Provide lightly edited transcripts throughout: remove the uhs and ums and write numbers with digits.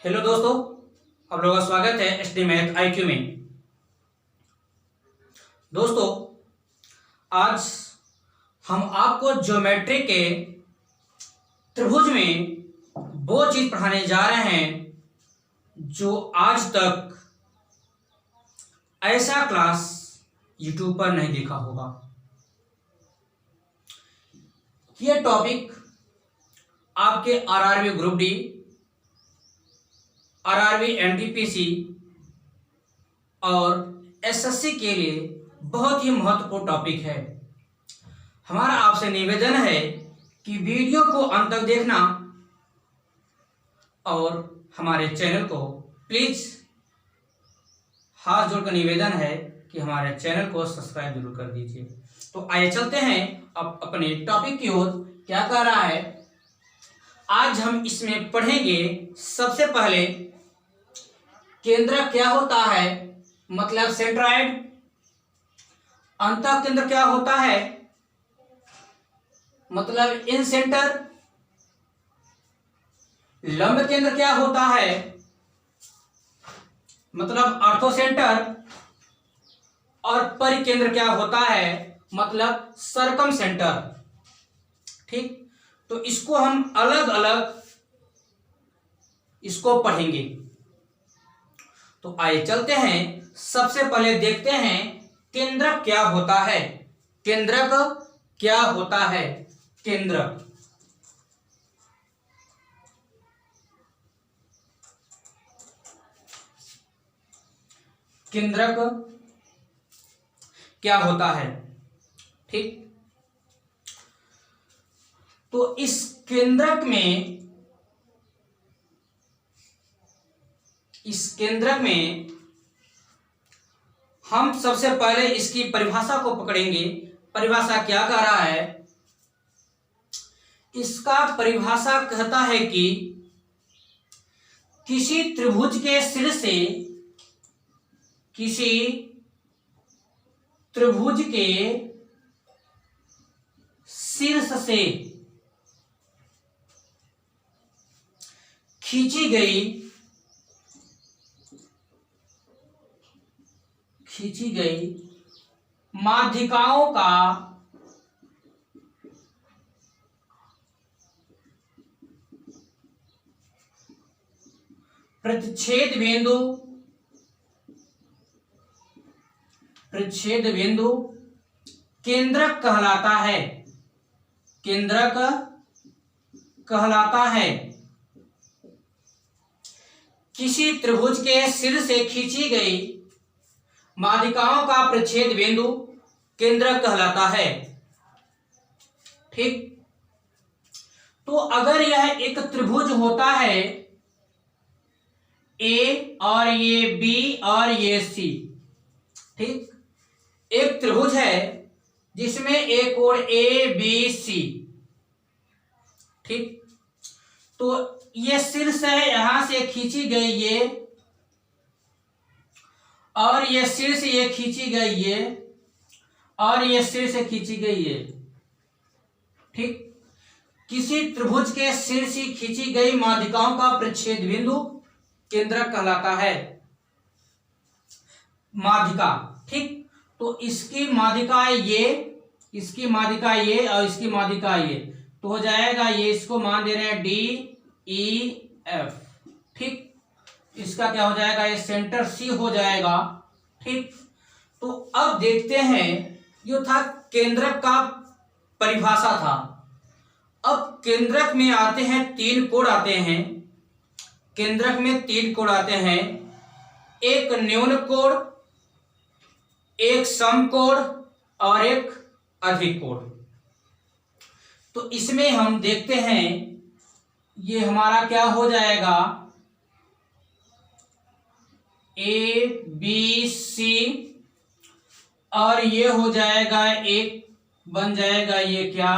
Hello दोस्तों, आप लोगों का स्वागत है एसडी मैथ आईक्यू में। दोस्तों, आज हम आपको ज्योमेट्री के त्रिभुज में वो चीज पढ़ाने जा रहे हैं जो आज तक ऐसा क्लास यूट्यूब पर नहीं देखा होगा। ये टॉपिक आपके RRB group D, RRB NTPC और एसएससी के लिए बहुत ही महत्वपूर्ण टॉपिक है। हमारा आपसे निवेदन है कि वीडियो को अंत तक देखना और हमारे चैनल को प्लीज हाथ जोड़कर निवेदन है कि हमारे चैनल को सब्सक्राइब जरूर कर दीजिए। तो आइए चलते हैं अब अपने टॉपिक की ओर। क्या कह रहा है, आज हम इसमें पढ़ेंगे सबसे पहले केंद्र क्या होता है, मतलब सेंट्रॉइड। अंतः केंद्र क्या होता है, मतलब इन सेंटर। लंब केंद्र क्या होता है, मतलब ऑर्थो सेंटर। और परिकेंद्र क्या होता है, मतलब सर्कम सेंटर। ठीक, तो इसको हम अलग अलग इसको पढ़ेंगे। तो आइए चलते हैं, सबसे पहले देखते हैं केंद्रक क्या होता है। केंद्रक क्या होता है, केंद्रक। केंद्रक क्या होता है, ठीक। तो इस केंद्रक में हम सबसे पहले इसकी परिभाषा को पकड़ेंगे। परिभाषा क्या कह रहा है, इसका परिभाषा कहता है कि किसी त्रिभुज के शीर्ष से, किसी त्रिभुज के शीर्ष से खींची गई माध्यिकाओं का प्रतिच्छेद बिंदु केंद्रक कहलाता है। केंद्रक कहलाता है। किसी त्रिभुज के शीर्ष से खींची गई माध्यिकाओं का प्रतिच्छेद बिंदु केंद्रक कहलाता है, ठीक। तो अगर यह एक त्रिभुज होता है, ए और ये बी और ये सी, ठीक। एक त्रिभुज है जिसमें एक कोण ए बी सी, ठीक। तो ये शीर्ष है, यहां से खींची गई ये, और ये शीर्ष ये खींची गई ये, और ये शीर्ष से खींची गई ये, ठीक। किसी त्रिभुज के शीर्ष से खींची गई माध्यिकाओं का प्रतिच्छेद बिंदु केंद्रक कहलाता है। माध्यिका, ठीक। तो इसकी माध्यिका ये, इसकी माध्यिका ये और इसकी माध्यिका ये, तो हो जाएगा ये, इसको मान दे रहे हैं डी ई एफ, ठीक। इसका क्या हो जाएगा, ये सेंटर सी हो जाएगा, ठीक। तो अब देखते हैं, यो था केंद्रक का परिभाषा था। अब केंद्रक में आते हैं तीन कोण आते हैं। केंद्रक में तीन कोण आते हैं, एक न्यून कोण, एक सम कोण और एक अधिक कोण। तो इसमें हम देखते हैं, ये हमारा क्या हो जाएगा, ए बी सी, और ये हो जाएगा एक, बन जाएगा ये क्या,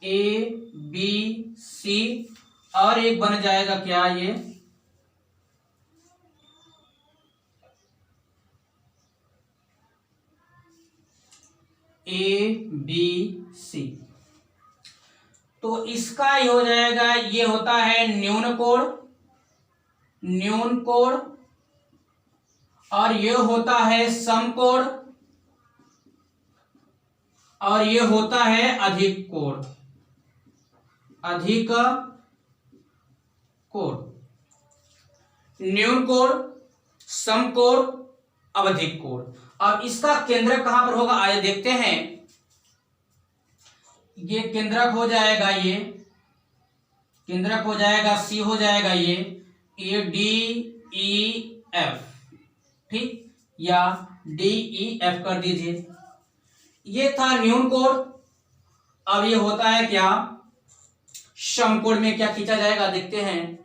ए बी सी, और एक बन जाएगा क्या, ये ए बी सी। तो इसका ये हो जाएगा, ये होता है न्यून कोण, न्यून कोण, और ये होता है समकोण, और ये होता है अधिक कोण, अधिक कोण। न्यून कोण, समकोण, आवधिक कोण। अब इसका केंद्रक कहां पर होगा, आइए देखते हैं। ये केंद्रक हो जाएगा, ये केंद्रक हो जाएगा, सी हो जाएगा ये डी ई एफ, ठीक, या डी ई एफ कर दीजिए। ये था न्यून कोण। अब ये होता है क्या, समकोण में क्या खींचा जाएगा, देखते हैं।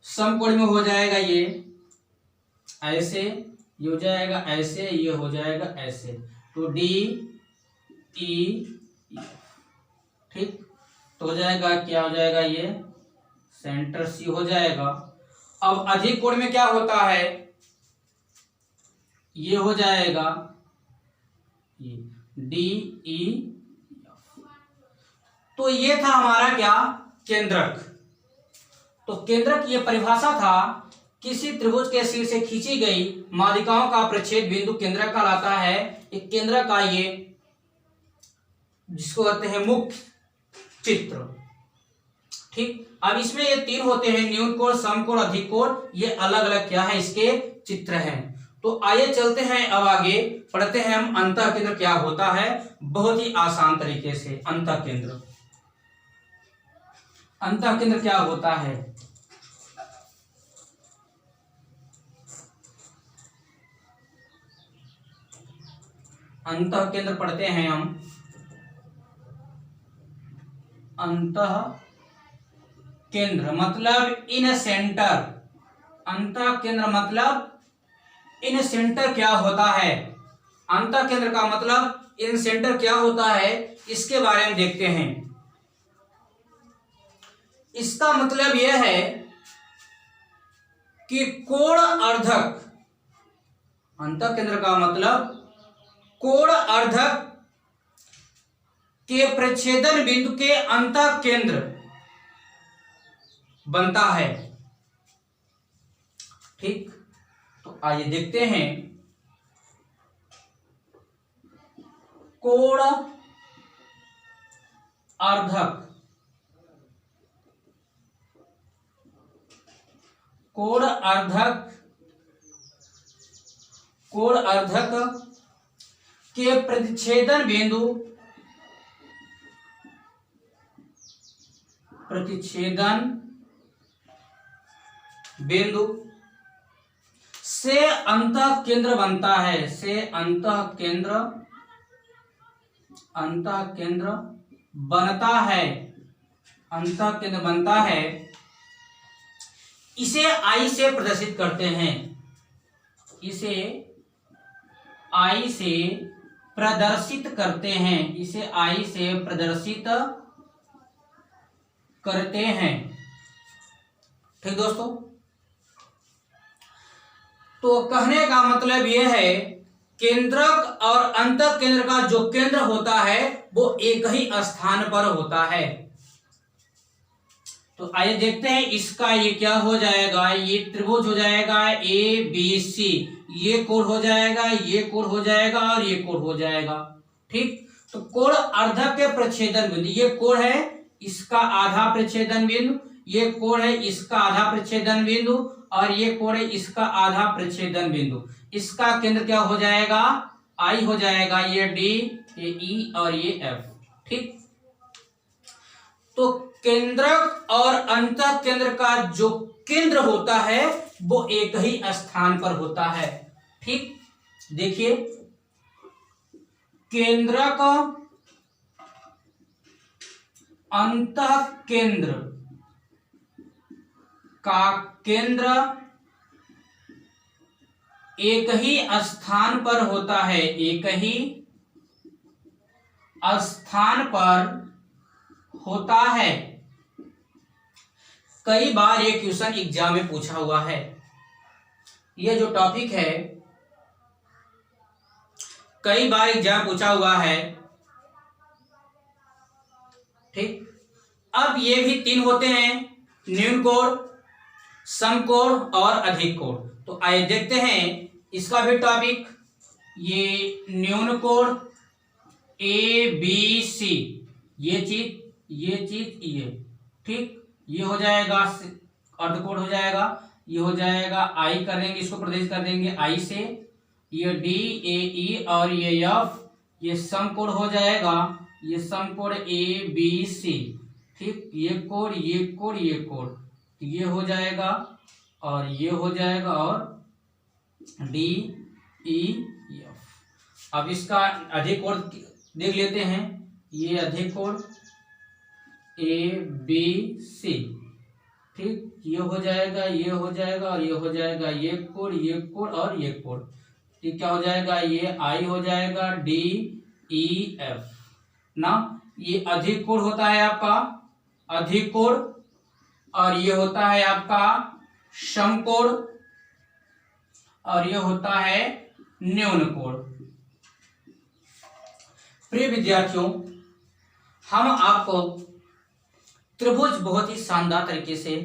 समकोण में हो जाएगा ये ऐसे, ये हो जाएगा ऐसे, ये हो जाएगा ऐसे, तो डी ई, ठीक, तो हो जाएगा, क्या हो जाएगा, ये सेंटर सी हो जाएगा। अब अधिक कोण में क्या होता है, ये हो जाएगा ये डी ई। तो ये था हमारा क्या, केंद्रक। तो केंद्रक ये परिभाषा था, किसी त्रिभुज के शीर्ष से खींची गई माध्यिकाओं का प्रच्छेद बिंदु केंद्रक कहलाता है। एक केंद्रक का ये, जिसको कहते हैं मुख्य चित्र, ठीक। अब इसमें ये तीन होते हैं, न्यून कोण, समकोण, अधिक कोण। ये अलग अलग क्या है, इसके चित्र हैं। तो आइए चलते हैं, अब आगे पढ़ते हैं हम अंतः केंद्र क्या होता है, बहुत ही आसान तरीके से। अंतः केंद्र, अंतः केंद्र क्या होता है। अंतः केंद्र पढ़ते हैं हम। अंतः केंद्र मतलब इन सेंटर, अंतः केंद्र मतलब इन सेंटर क्या होता है। अंतः केंद्र का मतलब इन सेंटर क्या होता है, इसके बारे में देखते हैं। इसका मतलब यह है कि कोण अर्धक, अंतः केंद्र का मतलब कोण अर्धक के प्रच्छेदन बिंदु के अंतः केंद्र बनता है, ठीक। तो आइए देखते हैं। कोण अर्धक, कोण अर्धक, कोण अर्धक के प्रतिच्छेदन बिंदु, प्रतिच्छेदन बिंदु से अंतः केंद्र बनता है, से अंतः केंद्र, अंतः केंद्र बनता है, अंतः केंद्र बनता है। इसे आई से प्रदर्शित करते हैं, इसे आई से प्रदर्शित करते हैं, इसे आई से प्रदर्शित करते हैं, ठीक दोस्तों। तो कहने का मतलब यह है, केंद्रक और अंतः केंद्र का जो केंद्र होता है वो एक ही स्थान पर होता है। तो आइए देखते हैं, इसका ये क्या हो जाएगा, ये त्रिभुज हो जाएगा ए बी सी, ये कोण हो जाएगा, ये कोण हो जाएगा, और ये कोण हो जाएगा, ठीक। तो कोण अर्धक के प्रच्छेदन बिंदु, ये कोण है, इसका आधा प्रच्छेदन बिंदु, ये कोण है, इसका आधा प्रच्छेदन बिंदु, और ये कोण है, इसका आधा प्रच्छेदन बिंदु। इसका केंद्र क्या हो जाएगा, आई हो जाएगा, ये डी, ये ई, और ये एफ, ठीक। तो केंद्रक और अंतः केंद्र का जो केंद्र होता है वो एक ही स्थान पर होता है, ठीक। देखिए, केंद्रक, अंतः केंद्र का केंद्र एक ही स्थान पर होता है, एक ही स्थान पर होता है। कई बार ये क्वेश्चन एग्जाम में पूछा हुआ है, ये जो टॉपिक है कई बार एग्जाम पूछा हुआ है, ठीक। अब ये भी तीन होते हैं, न्यून कोण, समकोण और अधिक कोण। तो आइए देखते हैं इसका भी टॉपिक। ये न्यून कोण ए बी सी, ये चीज, ठीक, ये हो जाएगा अर्धकोण हो जाएगा, ये हो जाएगा आई कर देंगे, इसको प्रदेश कर देंगे आई से, ये डी ए ई और ये एफ, ये समकोण हो जाएगा, ये समकोण ए बी सी, ठीक, ये कोण ये कोण ये कोण, ये हो जाएगा और ये हो जाएगा और डी ई एफ। अब इसका अधिक कोण देख लेते हैं। ये अधिक कोण ए बी सी, ठीक, ये हो जाएगा, ये हो जाएगा और ये हो जाएगा, ये कोण और ये कोण, ठीक, क्या हो जाएगा, ये आई हो जाएगा, डी ई एफ ना। ये अधिक कोण होता है आपका अधिक कोण और ये होता है आपका समकोण और ये होता है न्यून कोण। प्रिय विद्यार्थियों, हम आपको त्रिभुज बहुत ही शानदार तरीके से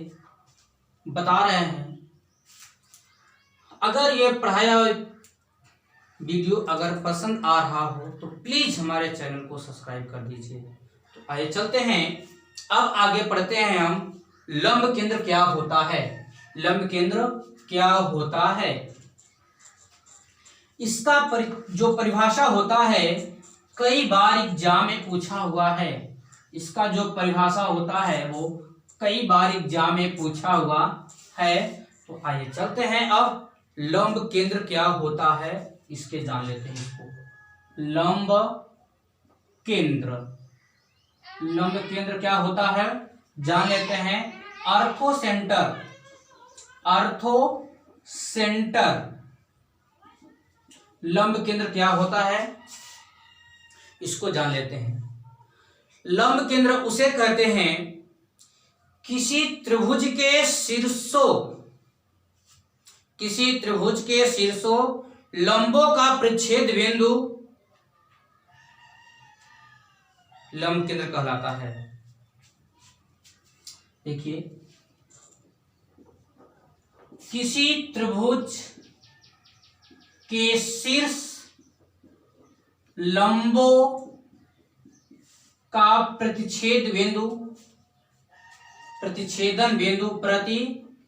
बता रहे हैं। अगर ये पढ़ाया वीडियो अगर पसंद आ रहा हो तो प्लीज हमारे चैनल को सब्सक्राइब कर दीजिए। तो आइए चलते हैं, अब आगे पढ़ते हैं हम लंब केंद्र क्या होता है। लंब केंद्र क्या होता है, इसका जो परिभाषा होता है कई बार एग्जाम में पूछा हुआ है। इसका जो परिभाषा होता है वो कई बार एग्जाम में पूछा हुआ है। तो आइए चलते हैं, अब लंब केंद्र क्या होता है इसके जान लेते हैं इसको। लंब केंद्र, लंब केंद्र क्या होता है जान लेते हैं। अर्थो सेंटर, अर्थो सेंटर लंब केंद्र क्या होता है इसको जान लेते हैं। लंब केंद्र उसे कहते हैं किसी त्रिभुज के शीर्षों, किसी त्रिभुज के शीर्षों लंबों का प्रतिच्छेद बिंदु लंब केंद्र कहलाता है। देखिए, किसी त्रिभुज के शीर्ष लंबों का प्रतिच्छेद बिंदु, प्रतिच्छेदन बिंदु, प्रतिच्छेदन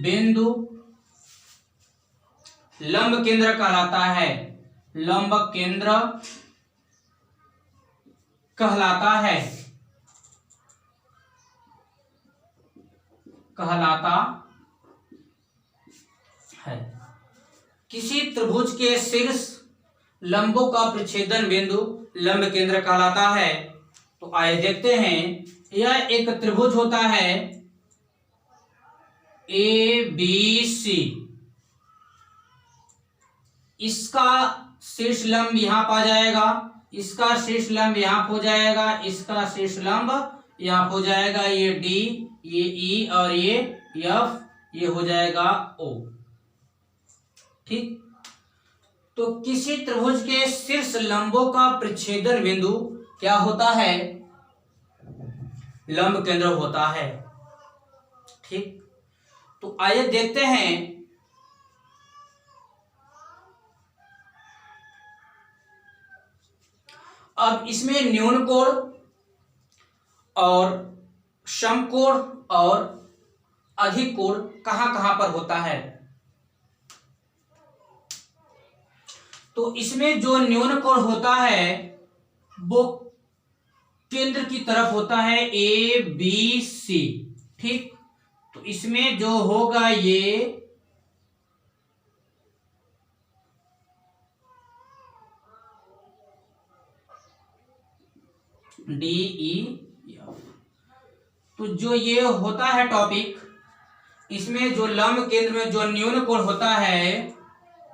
बिंदु लंब केंद्र कहलाता है। लंब केंद्र कहलाता है, कहलाता है। किसी त्रिभुज के शीर्ष लंबों का प्रतिच्छेदन बिंदु लंब केंद्र कहलाता है। तो आइए देखते हैं, यह एक त्रिभुज होता है ए बी सी, इसका शीर्ष लंब यहां पा जाएगा, इसका शीर्ष लंब यहां हो जाएगा, इसका शीर्ष लंब यहां हो जाएगा, ये डी, ये ई और ये एफ, ये हो जाएगा ओ, ठीक। तो किसी त्रिभुज के शीर्ष लंबों का प्रतिच्छेदन बिंदु क्या होता है लंब केंद्र होता है, ठीक। तो आइए देखते हैं, अब इसमें न्यून कोण और समकोण और अधिक कोण कहां कहां पर होता है। तो इसमें जो न्यून कोण होता है वो केंद्र की तरफ होता है ए बी सी, ठीक। तो इसमें जो होगा ये डी ई एफ। तो जो ये होता है टॉपिक, इसमें जो लंब केंद्र में जो न्यून कोण होता है,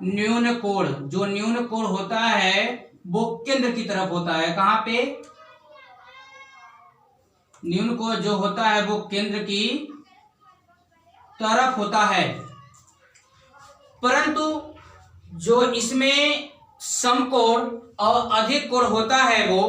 न्यून कोण, जो न्यून कोण होता है वो केंद्र की तरफ होता है। कहां पे न्यून कोण जो होता है वो केंद्र की तरफ होता है, परंतु जो इसमें समकोण और अधिक कोण होता है वो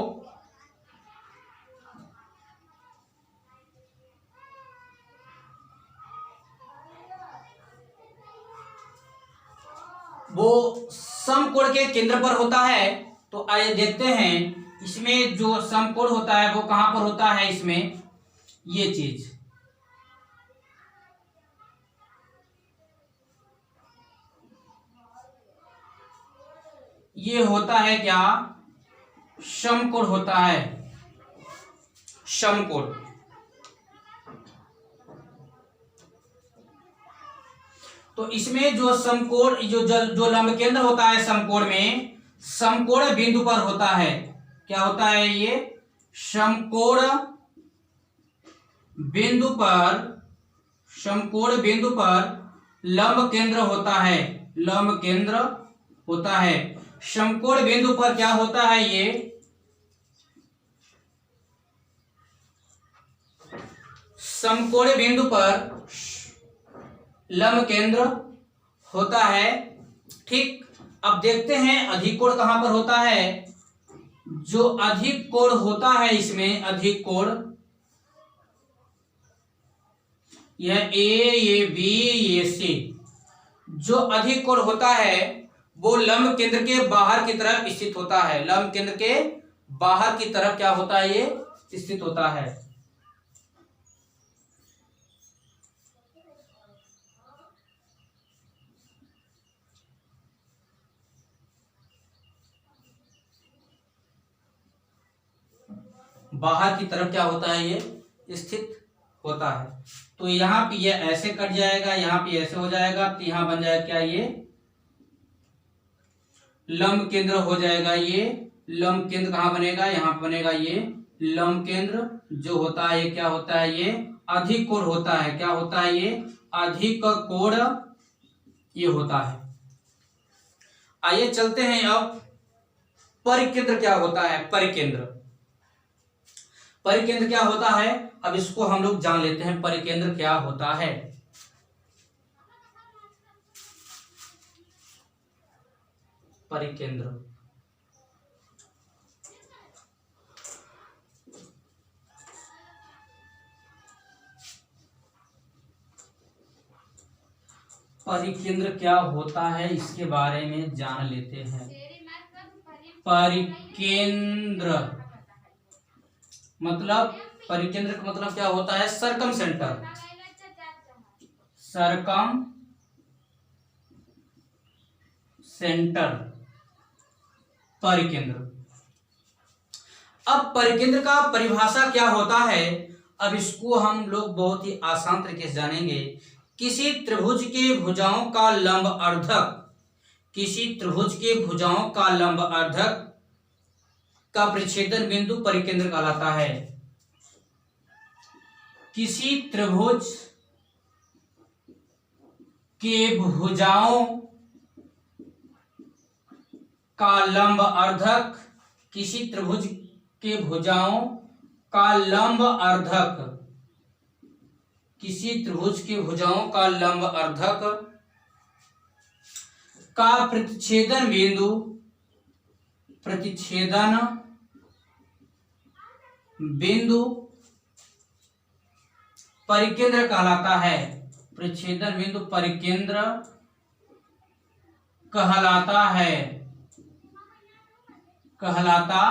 वो समकोण के केंद्र पर होता है। तो आइए देखते हैं इसमें जो समकोण होता है वो कहां पर होता है। इसमें ये चीज ये होता है क्या, समकोण होता है, समकोण। तो इसमें जो समकोण जो लंब केंद्र होता है समकोण में, समकोण बिंदु पर होता है। क्या होता है ये, समकोण बिंदु पर, समकोण बिंदु पर लंब केंद्र होता है, लंब केंद्र होता है। समकोण बिंदु पर क्या होता है, ये समकोण बिंदु पर लंब केंद्र होता है। ठीक, अब देखते हैं अधिक कोण कहां पर होता है। जो अधिक कोण होता है इसमें, अधिक कोण, यह ए, ये बी, ये सी, जो अधिक कोण होता है वो लंब केंद्र के बाहर की तरफ स्थित होता है। लंब केंद्र के बाहर की तरफ क्या होता है, ये स्थित होता है। बाहर की तरफ क्या होता है, ये स्थित होता है। तो यहां पे ये ऐसे कट जाएगा, यहां पे ऐसे हो जाएगा, तो यहां बन जाएगा क्या, ये लंब केंद्र हो जाएगा। ये लंब केंद्र कहां बनेगा, यहां पर बनेगा। ये लंब केंद्र जो होता है ये क्या होता है, ये अधिक कोण होता है। क्या होता है, ये अधिक कोण ये होता है। आइए चलते हैं अब परिकेंद्र क्या होता है। परिकेंद्र, परिकेंद्र क्या होता है, अब इसको हम लोग जान लेते हैं। परिकेंद्र क्या होता है। परिकेंद्र, परिकेंद्र क्या होता है इसके बारे में जान लेते हैं। परिकेंद्र मतलब, परिकेंद्र का मतलब क्या होता है, सरकम सेंटर, सरकम सेंटर परिकेंद्र। अब परिकेंद्र का परिभाषा क्या होता है, अब इसको हम लोग बहुत ही आसान तरीके से जानेंगे। किसी त्रिभुज के भुजाओं का लंब अर्धक, किसी त्रिभुज के भुजाओं का लंब अर्धक का प्रतिच्छेदन बिंदु परिकेंद्र कहलाता है। किसी त्रिभुज के भुजाओं का लंब अर्धक, किसी त्रिभुज के भुजाओं का लंब अर्धक, किसी त्रिभुज के भुजाओं का लंब अर्धक का प्रतिच्छेदन बिंदु, प्रतिच्छेदन बिंदु परिकेंद्र कहलाता है। प्रतिच्छेदन बिंदु परिकेंद्र कहलाता है, कहलाता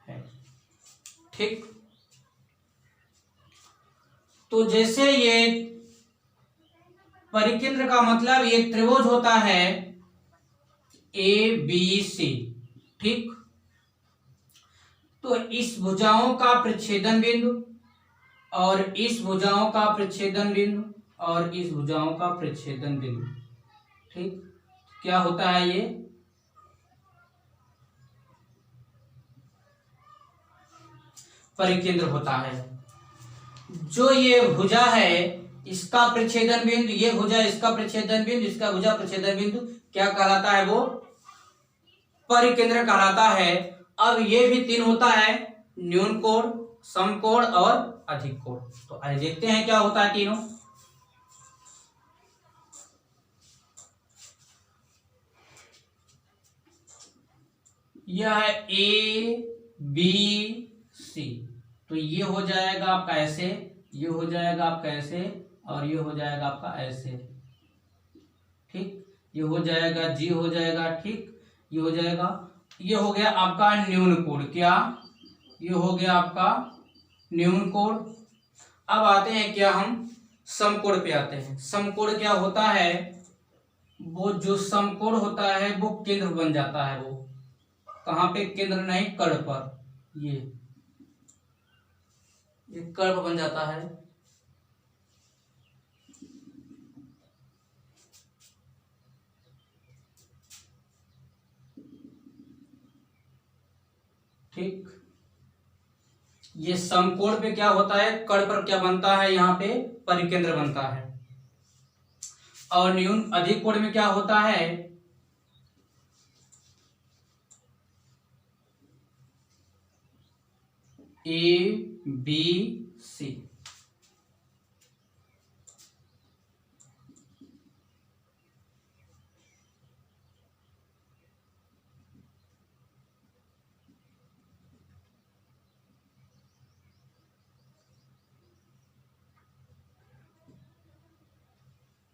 है। ठीक, तो जैसे ये परिकेंद्र का मतलब ये त्रिभुज होता है ए बी सी। ठीक, तो इस भुजाओं का प्रतिच्छेदन बिंदु और इस भुजाओं का प्रतिच्छेदन बिंदु और इस भुजाओं का प्रतिच्छेदन बिंदु, ठीक, क्या होता है, ये परिकेंद्र होता है। जो ये भुजा है इसका प्रतिच्छेदन बिंदु, ये भुजा इसका प्रतिच्छेदन बिंदु, इसका भुजा प्रतिच्छेदन बिंदु क्या कहलाता है, वो परिकेंद्र कहलाता है। अब ये भी तीन होता है, न्यून कोण, समकोण और अधिक कोण। तो आइए देखते हैं क्या होता है तीनों। यह है ए बी सी, तो ये हो जाएगा आपका ऐसे, ये हो जाएगा आपका ऐसे और ये हो जाएगा आपका ऐसे। ठीक, ये हो जाएगा जी हो जाएगा, ठीक, ये हो जाएगा। ये हो गया आपका न्यून कोड, क्या, ये हो गया आपका न्यून कोड। अब आते हैं क्या, हम सम कोड पे आते हैं। सम कोड क्या होता है, वो जो सम कोड होता है वो केंद्र बन जाता है, वो कहाँ पे, केंद्र नहीं कड़ पर, ये कड़ पर बन जाता है। ठीक, ये समकोण पे क्या होता है, कड़ पर क्या बनता है, यहाँ पे परिकेंद्र बनता है। और न्यून अधिक कोण में क्या होता है, ए बी सी।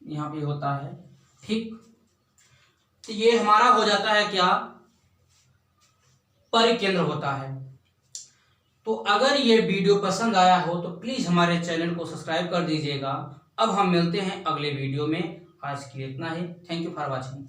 यहाँ पे होता है, ठीक। तो ये हमारा हो जाता है क्या, परिकेंद्र होता है। तो अगर ये वीडियो पसंद आया हो तो प्लीज हमारे चैनल को सब्सक्राइब कर दीजिएगा। अब हम मिलते हैं अगले वीडियो में, आज के लिए इतना ही। Thank you for watching.